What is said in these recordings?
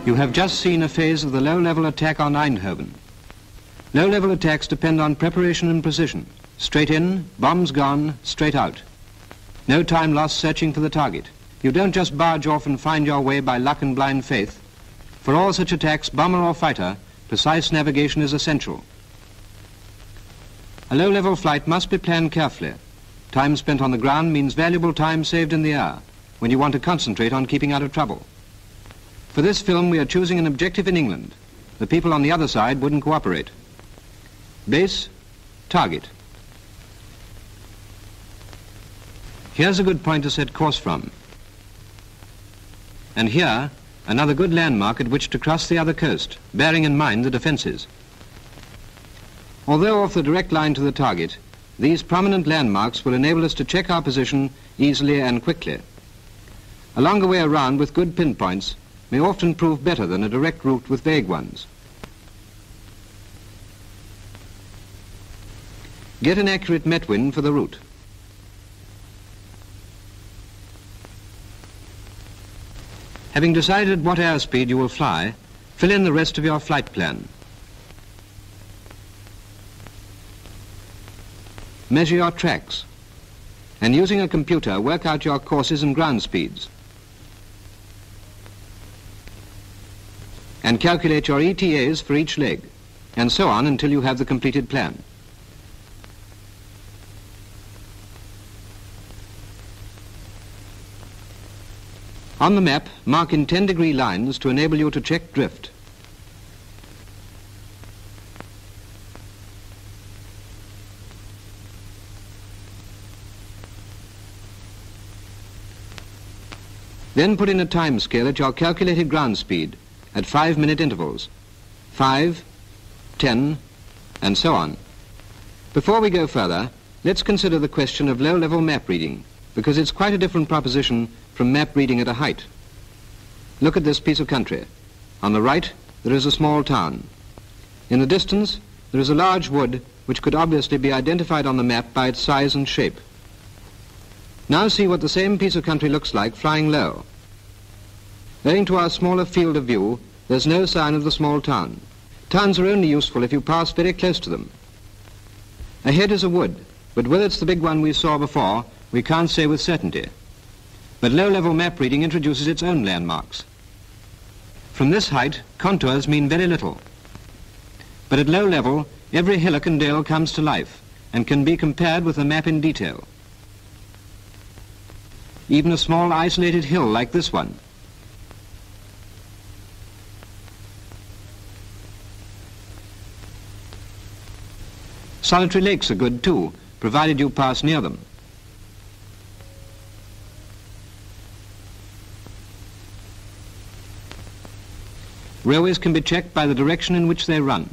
You have just seen a phase of the low-level attack on Eindhoven. Low-level attacks depend on preparation and precision. Straight in, bombs gone, straight out. No time lost searching for the target. You don't just barge off and find your way by luck and blind faith. For all such attacks, bomber or fighter, precise navigation is essential. A low-level flight must be planned carefully. Time spent on the ground means valuable time saved in the air, when you want to concentrate on keeping out of trouble. For this film, we are choosing an objective in England. The people on the other side wouldn't cooperate. Base, target. Here's a good point to set course from. And here, another good landmark at which to cross the other coast, bearing in mind the defences. Although off the direct line to the target, these prominent landmarks will enable us to check our position easily and quickly. A longer way around with good pinpoints may often prove better than a direct route with vague ones. Get an accurate metwind for the route. Having decided what airspeed you will fly, fill in the rest of your flight plan. Measure your tracks, and using a computer, work out your courses and ground speeds. And calculate your ETAs for each leg, and so on until you have the completed plan. On the map, mark in 10-degree lines to enable you to check drift. Then put in a time scale at your calculated ground speed at 5-minute intervals. 5, 10, and so on. Before we go further, let's consider the question of low-level map reading, because it's quite a different proposition from map reading at a height. Look at this piece of country. On the right, there is a small town. In the distance, there is a large wood which could obviously be identified on the map by its size and shape. Now see what the same piece of country looks like flying low. Owing to our smaller field of view, there's no sign of the small town. Towns are only useful if you pass very close to them. Ahead is a wood, but whether it's the big one we saw before, we can't say with certainty. But low-level map reading introduces its own landmarks. From this height, contours mean very little. But at low level, every hillock and dale comes to life and can be compared with the map in detail. Even a small isolated hill like this one. Solitary lakes are good too, provided you pass near them. Railways can be checked by the direction in which they run.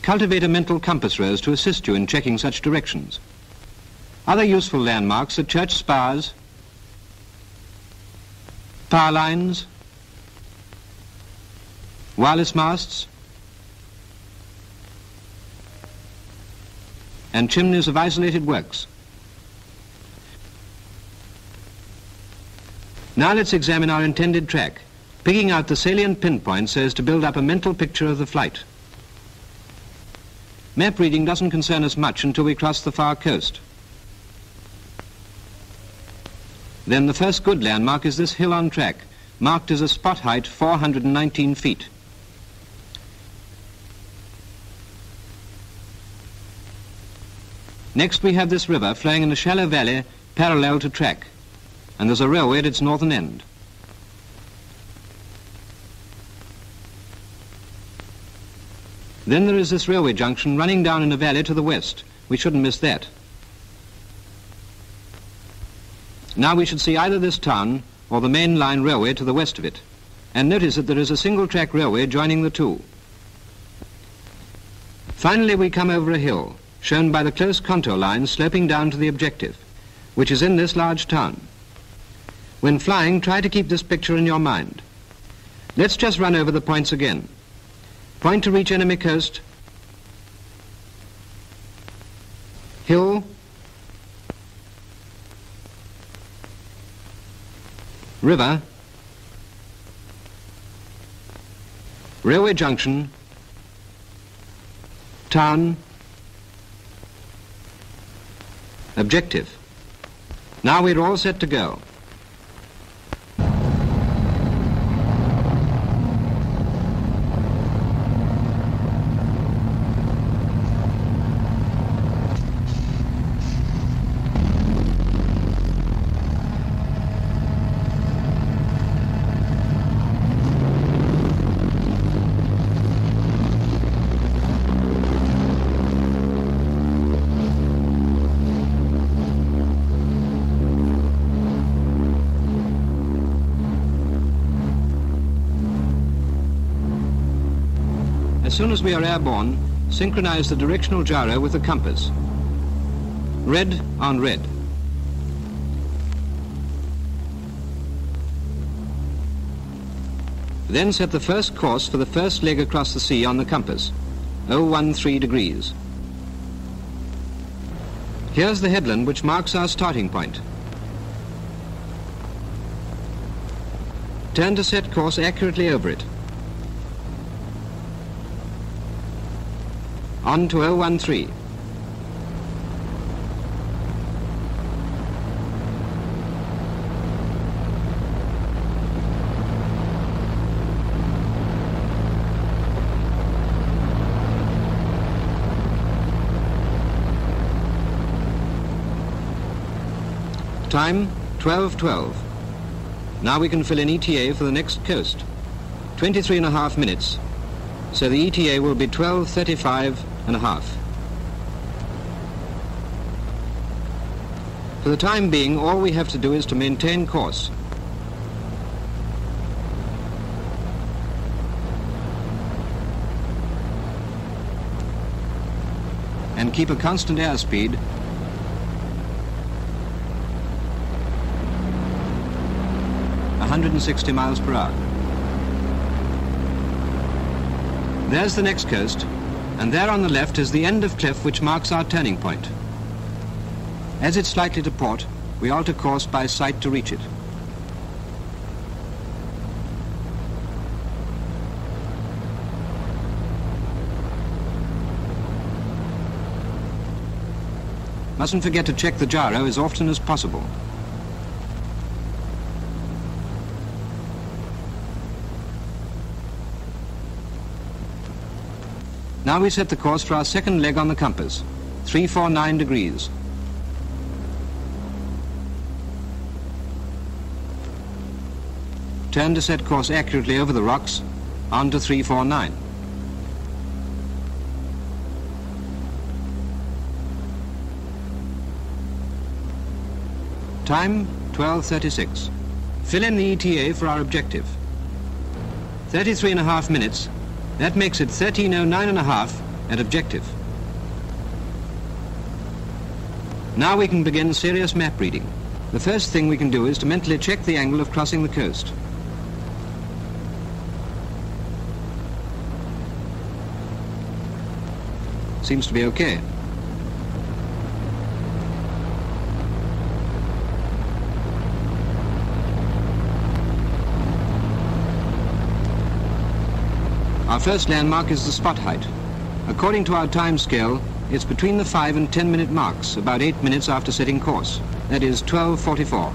Cultivate a mental compass rose to assist you in checking such directions. Other useful landmarks are church spires, power lines, wireless masts, and chimneys of isolated works. Now let's examine our intended track, picking out the salient pinpoints so as to build up a mental picture of the flight. Map reading doesn't concern us much until we cross the far coast. Then the first good landmark is this hill on track, marked as a spot height 419 feet. Next we have this river flowing in a shallow valley parallel to track, and there's a railway at its northern end. Then there is this railway junction running down in a valley to the west. We shouldn't miss that. Now we should see either this town or the main line railway to the west of it. And notice that there is a single track railway joining the two. Finally we come over a hill, shown by the close contour line sloping down to the objective, which is in this large town. When flying, try to keep this picture in your mind. Let's just run over the points again. Point to reach enemy coast, hill, river, Railway junction, town, objective. Now we're all set to go. As soon as we are airborne, synchronize the directional gyro with the compass. Red on red. Then set the first course for the first leg across the sea on the compass, 013 degrees. Here's the headland which marks our starting point. Turn to set course accurately over it. On to 013. Time 12:12. Now we can fill in ETA for the next coast. 23.5 minutes. So the ETA will be 12:35.5. For the time being, all we have to do is to maintain course. And keep a constant airspeed . 160 miles per hour. There's the next coast, and there on the left is the end of cliff which marks our turning point. As it's slightly to port, we alter course by sight to reach it. Mustn't forget to check the gyro as often as possible. Now we set the course for our second leg on the compass, 349 degrees. Turn to set course accurately over the rocks, on to 349. Time 12:36. Fill in the ETA for our objective. 33.5 minutes. That makes it 13:09.5 at objective. Now we can begin serious map reading. The first thing we can do is to mentally check the angle of crossing the coast. Seems to be okay. Our first landmark is the spot height. According to our time scale, it's between the 5 and 10 minute marks, about 8 minutes after setting course. That is 12:44.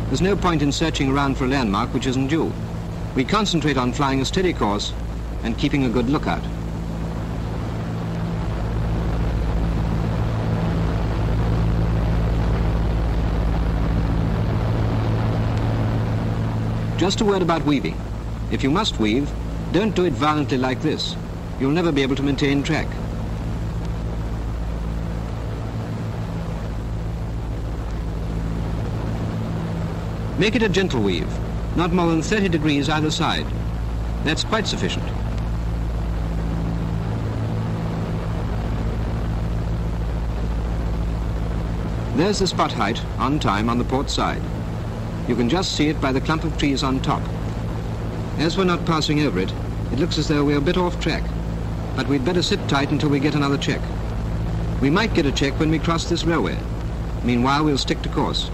There's no point in searching around for a landmark which isn't due. We concentrate on flying a steady course and keeping a good lookout. Just a word about weaving. If you must weave, don't do it violently like this. You'll never be able to maintain track. Make it a gentle weave, not more than 30 degrees either side. That's quite sufficient. There's the spot height, on time, on the port side. You can just see it by the clump of trees on top. As we're not passing over it, it looks as though we're a bit off track, but we'd better sit tight until we get another check. We might get a check when we cross this railway. Meanwhile, we'll stick to course.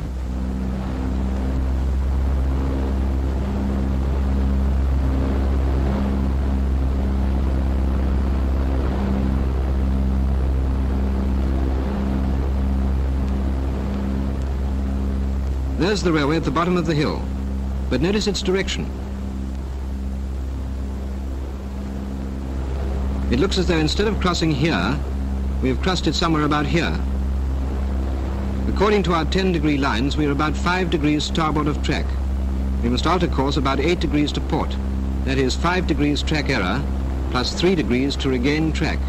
There's the railway at the bottom of the hill, but notice its direction. It looks as though instead of crossing here, we have crossed it somewhere about here. According to our 10-degree lines, we are about 5 degrees starboard of track. We must alter course about 8 degrees to port. That is 5 degrees track error, plus 3 degrees to regain track.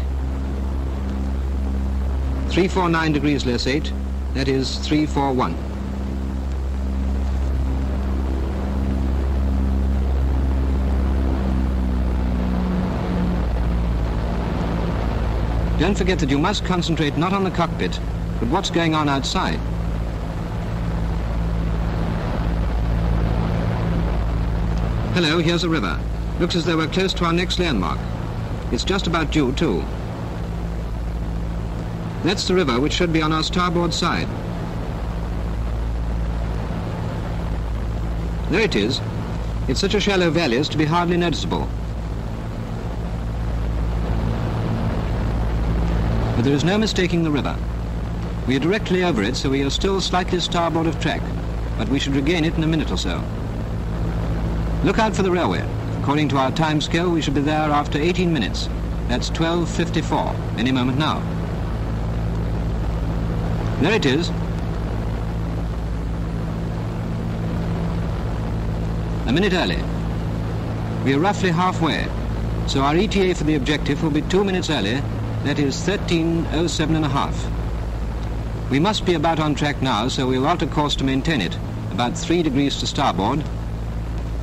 349 degrees less 8, that is 341. Don't forget that you must concentrate not on the cockpit, but what's going on outside. Hello, here's a river. Looks as though we're close to our next landmark. It's just about due, too. That's the river, which should be on our starboard side. There it is. It's such a shallow valley as to be hardly noticeable. But there is no mistaking the river. We are directly over it, so we are still slightly starboard of track, but we should regain it in a minute or so. Look out for the railway. According to our time scale, we should be there after 18 minutes. That's 12:54, any moment now. There it is. A minute early. We are roughly halfway, so our ETA for the objective will be 2 minutes early. That is 13:07½. We must be about on track now, so we'll alter course to maintain it. About 3 degrees to starboard.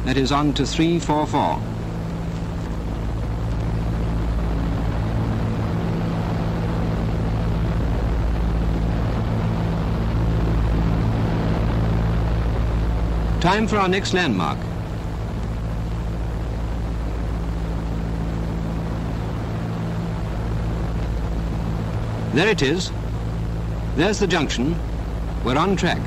That is on to 344. Time for our next landmark. There it is. There's the junction. We're on track.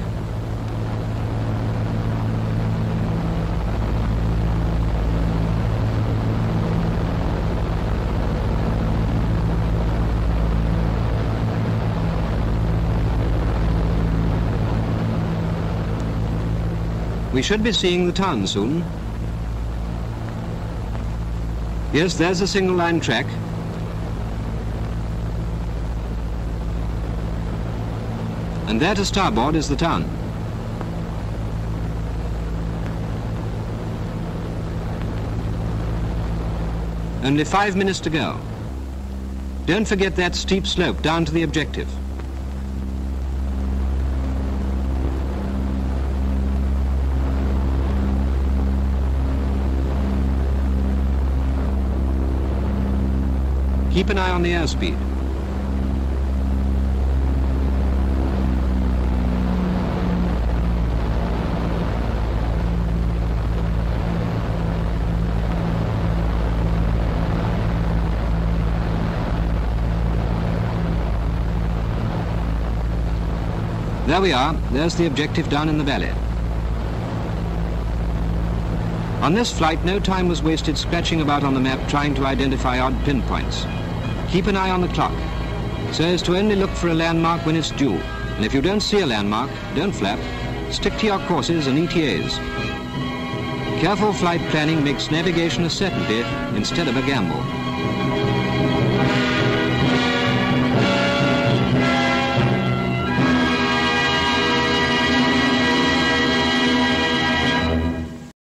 We should be seeing the town soon. Yes, there's a single line track. And there to starboard is the town. Only 5 minutes to go. Don't forget that steep slope down to the objective. Keep an eye on the airspeed. There we are. There's the objective down in the valley. On this flight, no time was wasted scratching about on the map trying to identify odd pinpoints. Keep an eye on the clock, so as to only look for a landmark when it's due. And if you don't see a landmark, don't flap. Stick to your courses and ETAs. Careful flight planning makes navigation a certainty instead of a gamble.